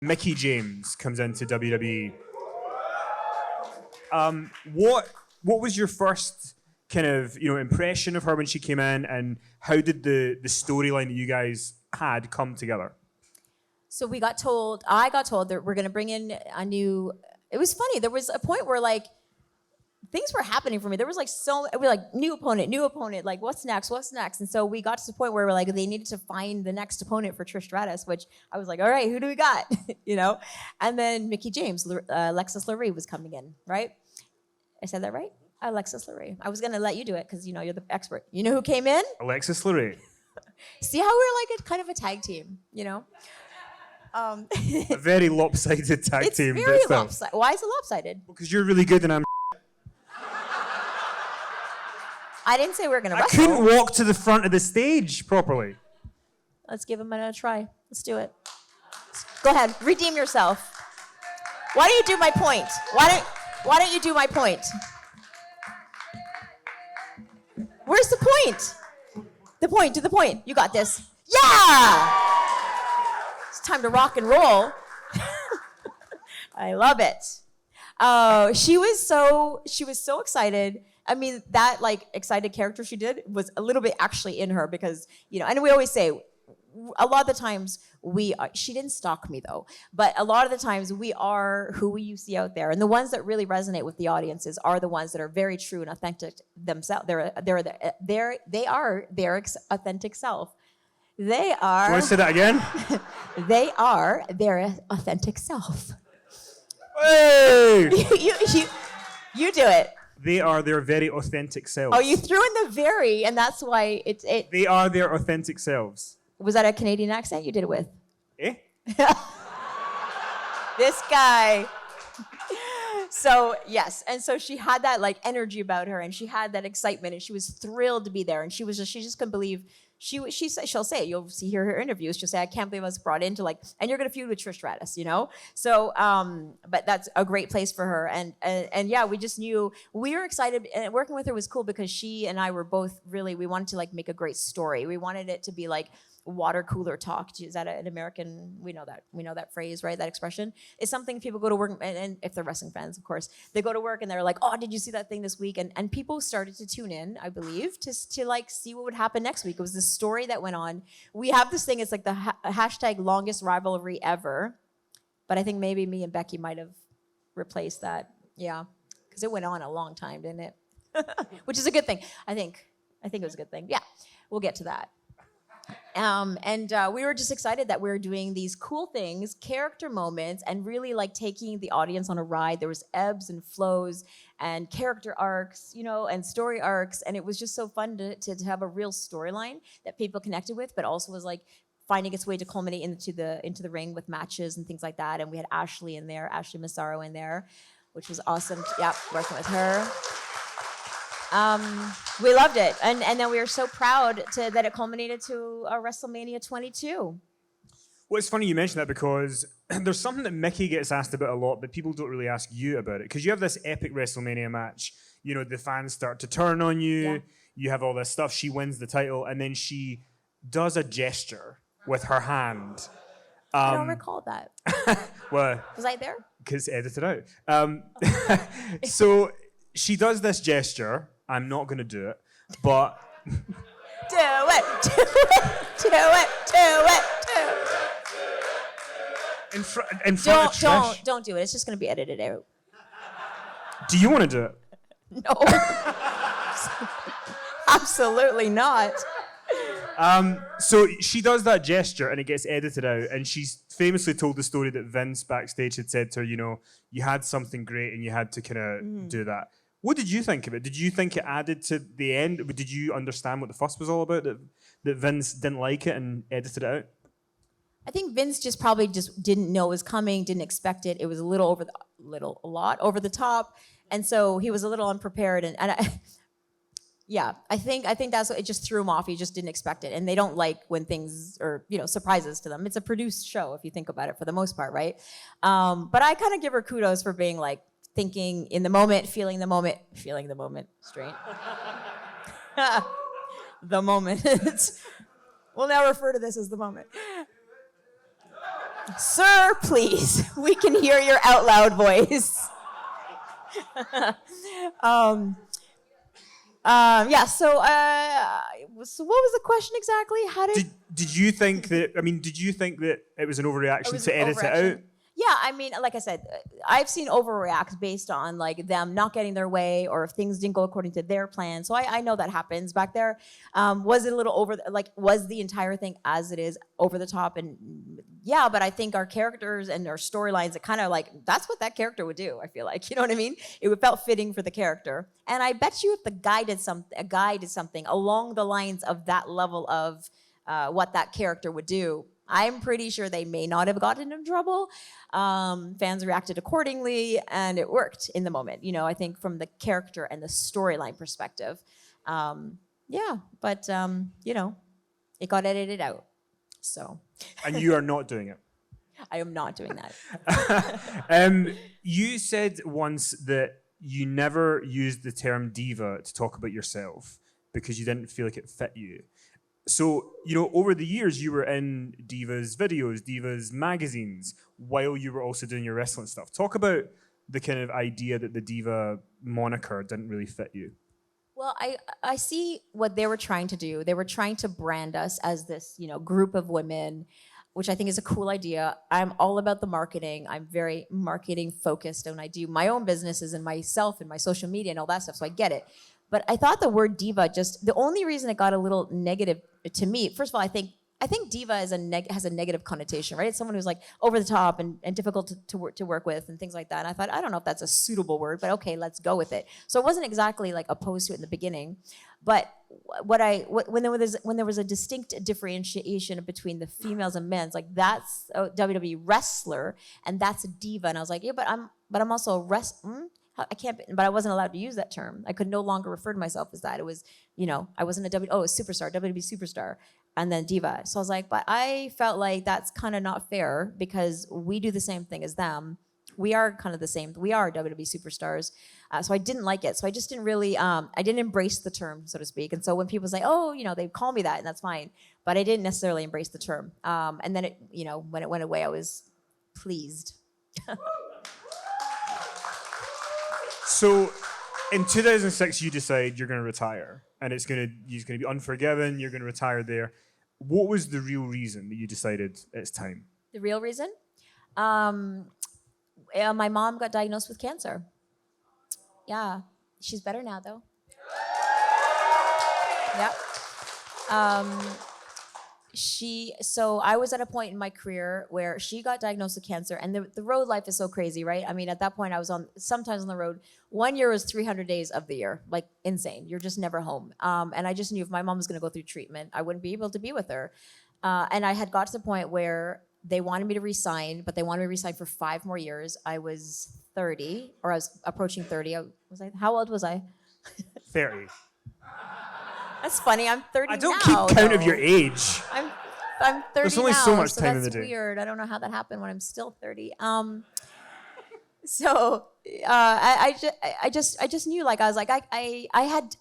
Mickie James comes into WWE. What was your first kind of impression of her when she came in, and how did the storyline that you guys had come together? So I got told that we're gonna bring in a new. It was funny. There was a point where like things were happening for me. There was like new opponent. Like what's next? And so we got to the point where we're like they needed to find the next opponent for Trish Stratus, which I was like, all right, who do we got? And then Mickie James, Alexis Lurie was coming in, right? I said that right? Alexis Lurie. I was gonna let you do it because you're the expert. You know who came in? Alexis Lurie. See how we're like a kind of a tag team, A very lopsided tag team. It's very lopsided. Why is it lopsided? Because you're really good and I'm. I didn't say we were gonna wrestle. I couldn't walk to the front of the stage properly. Let's give him a try. Let's do it. Go ahead, redeem yourself. Why don't you do my point? Why don't you do my point? Where's the point? Do the point. You got this. Yeah! It's time to rock and roll. I love it. Oh, she was so excited. I mean, that like excited character she did was a little bit actually in her because, and we always say, a lot of the times she didn't stalk me though, but a lot of the times we are who you see out there. And the ones that really resonate with the audiences are the ones that are very true and authentic themselves. They are their authentic self. They are. You want to say that again? They are their authentic self. Hey! you do it. They are their very authentic selves. Oh, you threw in the very, and that's why it. They are their authentic selves. Was that a Canadian accent you did it with? Eh? This guy. So, yes. And so she had that like energy about her and she had that excitement and she was thrilled to be there. And she just couldn't believe, she'll say, you'll see her interviews, she'll say, I can't believe I was brought into and you're going to feud with Trish Stratus, So, but that's a great place for her. And yeah, we just knew, we were excited and working with her was cool because she and I were both really, we wanted to make a great story. We wanted it to be water cooler talk. Is that an American? We know that phrase, right? That expression. It's something people go to work, and if they're wrestling fans, of course, they go to work and they're like, oh, did you see that thing this week? And people started to tune in, I believe, to see what would happen next week. It was this story that went on. We have this thing, it's like the hashtag longest rivalry ever. But I think maybe me and Becky might have replaced that. Yeah. Because it went on a long time, didn't it? Which is a good thing. I think it was a good thing. Yeah. We'll get to that. We were just excited that we were doing these cool things, character moments, and really taking the audience on a ride. There was ebbs and flows and character arcs, and story arcs, and it was just so fun to have a real storyline that people connected with, but also was finding its way to culminate into the ring with matches and things like that. And we had Ashley Massaro in there, which was awesome. Yeah, working with her. We loved it, and then we were so proud that it culminated to a WrestleMania 22. Well, it's funny you mention that because there's something that Mickie gets asked about a lot, but people don't really ask you about it. Because you have this epic WrestleMania match, the fans start to turn on you, yeah. You have all this stuff, she wins the title, and then she does a gesture with her hand. I don't recall that. Well, was I there? Because edited out. So she does this gesture. I'm not going to do it, but... Do it. In front of Trish. Don't do it. It's just going to be edited out. Do you want to do it? No. Absolutely not. So she does that gesture and it gets edited out, and she's famously told the story that Vince backstage had said to her, you had something great and you had to kind of do that. What did you think of it? Did you think it added to the end? Did you understand what the fuss was all about, that Vince didn't like it and edited it out? I think Vince probably didn't know it was coming, didn't expect it. It was a lot over the top, and so he was a little unprepared. And I think that's what it just threw him off. He just didn't expect it, and they don't like when things are surprises to them. It's a produced show if you think about it for the most part, right? But I kind of give her kudos for being thinking in the moment, feeling the moment, straight. The moment. We'll now refer to this as the moment. Sir, please, we can hear your out loud voice. Yeah, so what was the question exactly? How did you think that, did you think that it was an overreaction to edit it out? Yeah, I mean, like I said, I've seen overreacts based on like them not getting their way or if things didn't go according to their plan. So I know that happens back there. Was it a little was the entire thing as it is over the top? And yeah, but I think our characters and our storylines, it kind of like, that's what that character would do, I feel like. You know what I mean? It felt fitting for the character. And I bet you if a guy did something along the lines of that level of what that character would do, I'm pretty sure they may not have gotten in trouble. Fans reacted accordingly, and it worked in the moment. You know, I think from the character and the storyline perspective. Yeah, but, you know, it got edited out, so. And you are not doing it? I am not doing that. You said once that you never used the term diva to talk about yourself because you didn't feel like it fit you. So, you know, over the years, you were in Diva's videos, Diva's magazines, while you were also doing your wrestling stuff. Talk about the kind of idea that the Diva moniker didn't really fit you. Well, I see what they were trying to do. They were trying to brand us as this, you know, group of women, which I think is a cool idea. I'm all about the marketing. I'm very marketing focused, and I do my own businesses and myself and my social media and all that stuff, so I get it. But I thought the word diva the only reason it got a little negative to me, first of all, I think diva has a negative connotation, right? It's someone who's like over the top and difficult to work with and things like that. And I thought, I don't know if that's a suitable word, but okay, let's go with it. So I wasn't exactly like opposed to it in the beginning, but when there was a distinct differentiation between the females and men's, like that's a WWE wrestler and that's a diva, and I was like, yeah, but I'm also a I can't, but I wasn't allowed to use that term. I could no longer refer to myself as that. It was, you know, I wasn't a superstar, WWE superstar, and then diva. So I was like, but I felt like that's kind of not fair because we do the same thing as them. We are kind of the same. We are WWE superstars. So I didn't like it. So I just didn't really, I didn't embrace the term, so to speak. And so when people say, oh, you know, they call me that, and that's fine. But I didn't necessarily embrace the term. And then when it went away, I was pleased. So, in 2006, you decide you're going to retire, and you're going to be Unforgiven. You're going to retire there. What was the real reason that you decided it's time? The real reason? My mom got diagnosed with cancer. Yeah, she's better now, though. Yeah. So I was at a point in my career where she got diagnosed with cancer, and the road life is so crazy, right? I mean, at that point I was sometimes on the road. 1 year was 300 days of the year, like insane. You're just never home. And I just knew if my mom was gonna go through treatment, I wouldn't be able to be with her. And I had got to the point where they wanted me to resign, but they wanted me to resign for 5 more years. I was 30, or I was approaching 30. How old was I? 30. That's funny. I'm 30 now. I don't keep count of your age. I'm 30 There's only now, so much time in the that's day. weird. I don't know how that happened when I'm still 30. I just knew, like, I was like, I had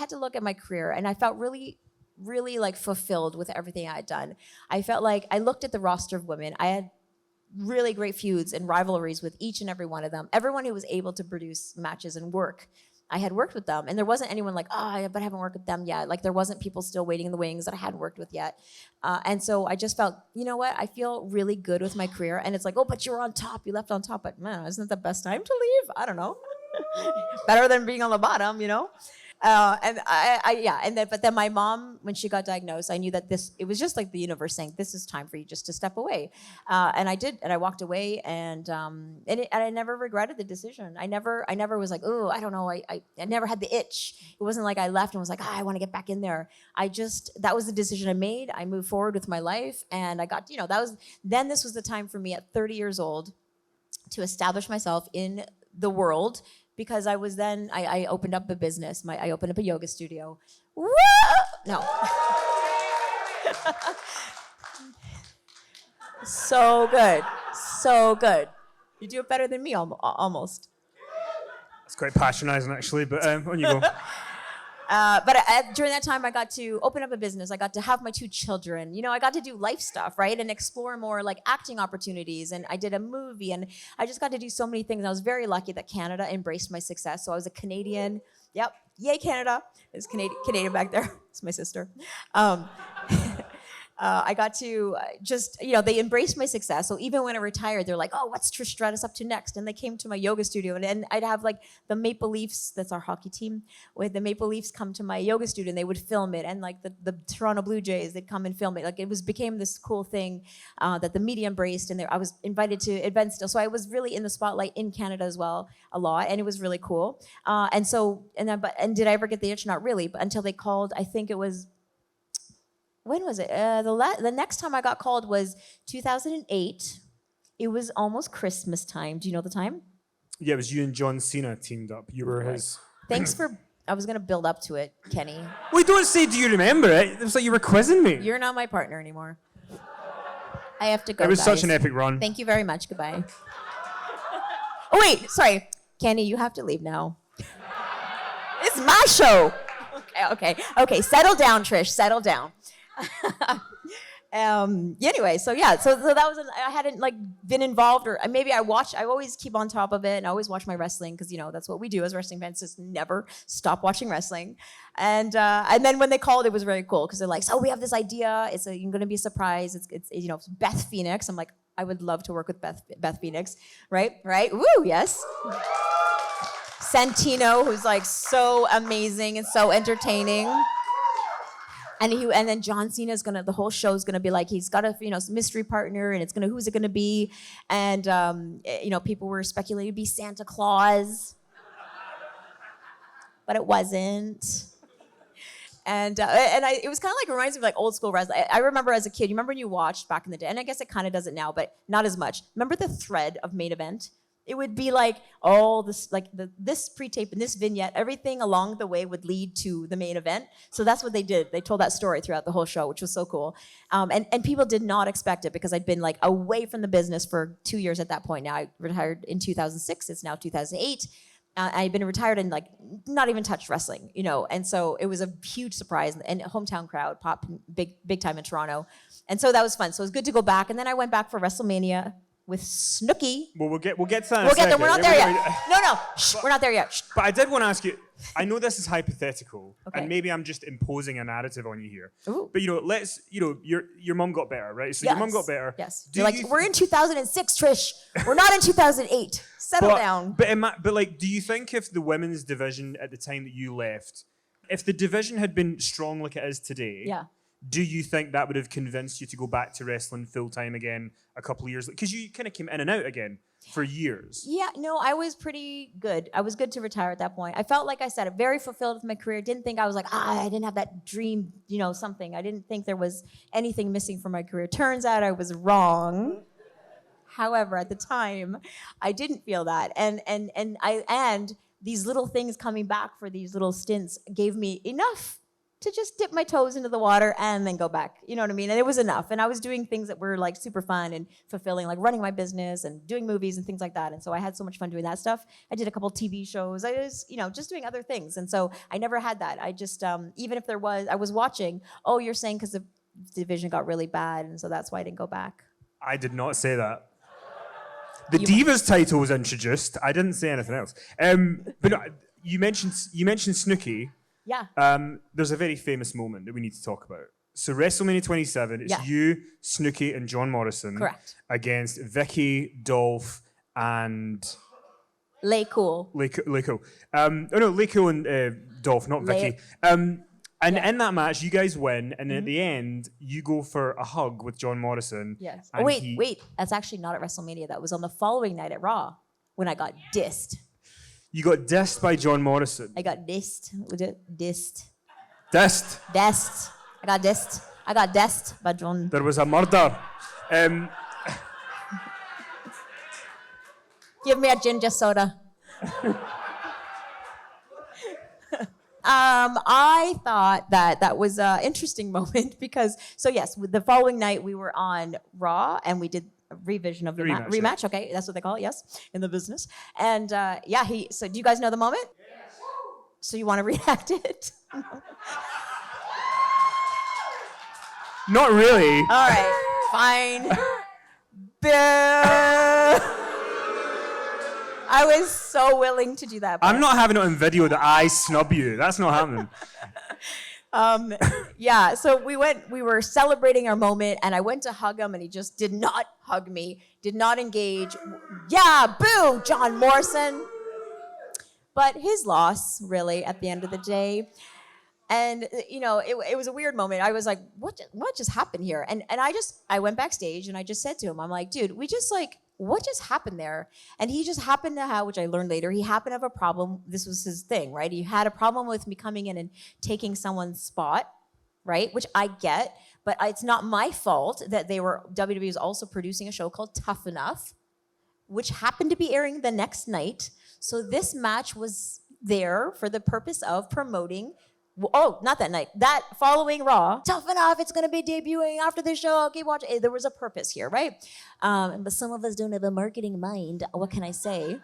to look at my career, and I felt really, really like fulfilled with everything I had done. I felt like I looked at the roster of women. I had really great feuds and rivalries with each and every one of them. Everyone who was able to produce matches and work, I had worked with them, and there wasn't anyone like, but I haven't worked with them yet. Like, there wasn't people still waiting in the wings that I hadn't worked with yet. And so I just felt, you know what? I feel really good with my career. And it's like, oh, but you were on top. You left on top. But man, isn't it the best time to leave? I don't know. Better than being on the bottom, you know? But then my mom, when she got diagnosed, I knew that it was just like the universe saying, this is time for you just to step away. And I did, and I walked away, and I never regretted the decision. I never was like, oh, I don't know. I never had the itch. It wasn't like I left and was like, I want to get back in there. That was the decision I made. I moved forward with my life, and I got, this was the time for me at 30 years old to establish myself in the world. Because I was then, I opened up a business. I opened up a yoga studio. Woo! No. So good. So good. You do it better than me, almost. It's quite patronizing, actually, but on you go. But during that time, I got to open up a business. I got to have my 2 children. You know, I got to do life stuff, right? And explore more like acting opportunities. And I did a movie and I just got to do so many things. I was very lucky that Canada embraced my success. So I was a Canadian. Yep. Yay, Canada. There's Canadian back there. It's my sister. I got to just, you know, they embraced my success. So even when I retired, they're like, oh, what's Trish Stratus up to next? And they came to my yoga studio and I'd have like the Maple Leafs, that's our hockey team, with the Maple Leafs come to my yoga studio and they would film it. And like the Toronto Blue Jays, they'd come and film it. Like it became this cool thing that the media embraced and I was invited to events still. So I was really in the spotlight in Canada as well a lot and it was really cool. And did I ever get the itch? Not really, but until they called, I think it was, when was it? The next time I got called was 2008. It was almost Christmas time. Do you know the time? Yeah, it was you and John Cena teamed up. You were his... Thanks for... I was going to build up to it, Kenny. Wait, don't say, do you remember it? It was like you were quizzing me. You're not my partner anymore. I have to go, It was guys. such an epic run. Thank you very much. Goodbye. Oh, wait. Sorry. Kenny, you have to leave now. It's my show. Okay. Settle down, Trish. Settle down. Anyway, so that was I hadn't like been involved or maybe I always keep on top of it and I always watch my wrestling because you know that's what we do as wrestling fans, just never stop watching wrestling. And then when they called, it was very cool because they're like, so we have this idea, it's going to be a surprise, it's you know, it's Beth Phoenix. I'm like, I would love to work with Beth Phoenix, right, woo, yes. Santino, who's like so amazing and so entertaining. And then John Cena's the whole show's gonna be like, he's got a, you know, mystery partner and who's it gonna be? And, you know, people were speculating it'd be Santa Claus. But it wasn't. And it was kind of like, reminds me of like old school wrestling. I remember as a kid, you remember when you watched back in the day, and I guess it kind of does it now, but not as much. Remember the thread of main event? It would be like all this, like this pre-tape and this vignette, everything along the way would lead to the main event. So that's what they did. They told that story throughout the whole show, which was so cool. And people did not expect it because I'd been like away from the business for 2 years at that point. Now I retired in 2006. It's now 2008. I'd been retired and like not even touched wrestling, you know. And so it was a huge surprise and hometown crowd, pop big time in Toronto. And so that was fun. So it was good to go back. And then I went back for WrestleMania with Snooki. Well, we'll get to that. We'll get there. We're not there yet. No. Shh, we're not there yet. Shh. But I did want to ask you. I know this is hypothetical, Okay. and maybe I'm just imposing a narrative on you here. Ooh. But your mum got better, right? So your mum got better. Yes. We're in 2006, Trish. We're not in 2008. Settle down. But like, do you think if the women's division at the time that you left, if the division had been strong like it is today, Yeah. do you think that would have convinced you to go back to wrestling full time again a couple of years? Because you kind of came in and out again for years. Yeah, no, I was pretty good. I was good to retire at that point. I felt, like I said, very fulfilled with my career. Didn't think I was like, I didn't have that dream, you know, something. I didn't think there was anything missing from my career. Turns out I was wrong. However, at the time, I didn't feel that. And these little things coming back for these little stints gave me enough to just dip my toes into the water and then go back. You know what I mean? And it was enough. And I was doing things that were like super fun and fulfilling, like running my business and doing movies and things like that. And so I had so much fun doing that stuff. I did a couple TV shows. I was, you know, just doing other things. And so I never had that. I just, even if I was watching, oh, you're saying because the division got really bad. And so that's why I didn't go back. I did not say that. The Divas title was introduced. I didn't say anything else. But no, you mentioned Snooki. Yeah. There's a very famous moment that we need to talk about. So WrestleMania 27, it's you, Snooki, and John Morrison. Correct. Against Vicky, Dolph, and... Laycool. Laycool. Laycool and Dolph, not Vicky. And in that match, you guys win, and then at the end, you go for a hug with John Morrison. Yes. Oh, wait. That's actually not at WrestleMania. That was on the following night at Raw when I got dissed. You got dissed by John Morrison. I got dissed. Dissed. Dissed. Dissed. I got dissed. I got dissed by John. There was a murder. Give me a ginger soda. I thought that was an interesting moment because, so yes, the following night we were on Raw and we did a revision of the rematch. Yeah. Okay, that's what they call it, yes, in the business. And so do you guys know the moment? Yes. So you want to reenact it? Not really. All right, fine. I was so willing to do that. I'm not having it on video that I snub you. That's not happening. Yeah, so we were celebrating our moment, and I went to hug him, and he just did not hug me, did not engage. Yeah, boo, John Morrison. But his loss, really, at the end of the day. And, you know, it was a weird moment. I was like, what just happened here? And I went backstage, and I just said to him, I'm like, dude, what just happened there? And he just happened to have, which I learned later, he happened to have a problem. This was his thing, right? He had a problem with me coming in and taking someone's spot, right? Which I get, but it's not my fault that WWE was also producing a show called Tough Enough, which happened to be airing the next night. So this match was there for the purpose of promoting. Oh, not that night. That following Raw, Tough Enough, it's going to be debuting after the show. Keep watching. There was a purpose here, right? But some of us don't have a marketing mind. What can I say?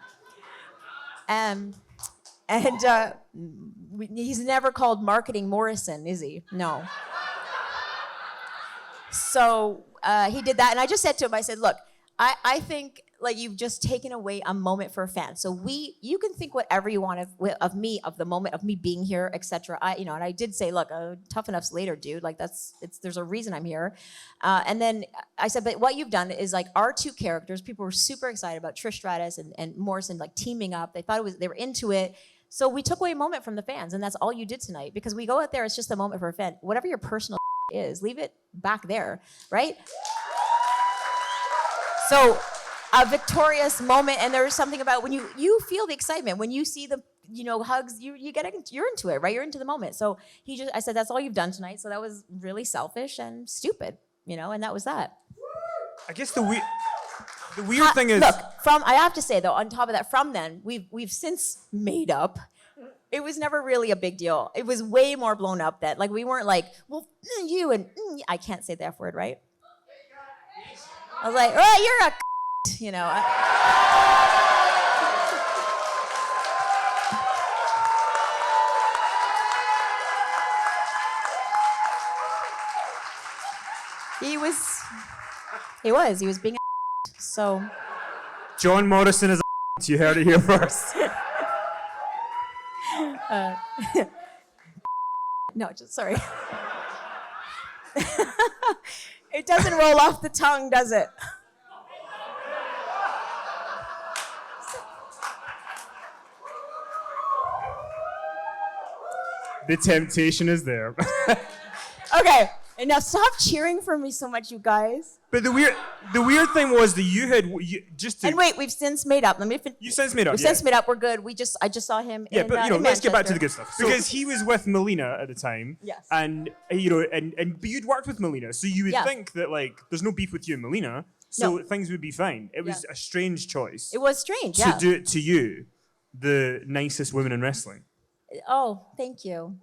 He's never called marketing Morrison, is he? No. So he did that. And I just said to him, I said, look, I think like you've just taken away a moment for a fan. So you can think whatever you want of me, of the moment of me being here, etc. And I did say, look, Tough Enough's later, dude. Like there's a reason I'm here. And then I said, but what you've done is like our two characters. People were super excited about Trish Stratus and Morrison like teaming up. They thought they were into it. So we took away a moment from the fans, and that's all you did tonight. Because we go out there, it's just a moment for a fan. Whatever your personal is, leave it back there, right? So a victorious moment, and there's something about when you feel the excitement when you see the hugs, you're into it, right? You're into the moment. So I said that's all you've done tonight. So that was really selfish and stupid, and that was that. I guess the weird thing is, look, I have to say though, on top of that, from then we've since made up. It was never really a big deal. It was way more blown up that like we weren't like, well, you and I can't say the F word, right? I was like, oh, you're a He was being a so. John Morrison is a you heard it here first. No, just sorry. It doesn't roll off the tongue, does it? The temptation is there. Okay, enough. Stop cheering for me so much, you guys. But the weird thing was that you had And wait, we've since made up. You since made up. We've since made up. We're good. I just saw him. Yeah, in, but in let's get back to Manchester. the good stuff. Because he was with Melina at the time. Yes. And but you'd worked with Melina, so you would think that like there's no beef with you and Melina, so things would be fine. It was a strange choice. It was strange. To do it to you, the nicest woman in wrestling. Oh, thank you.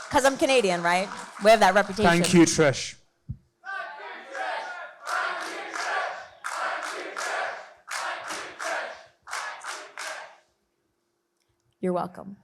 Because I'm Canadian, right? We have that reputation. Thank you, Trish. You're welcome.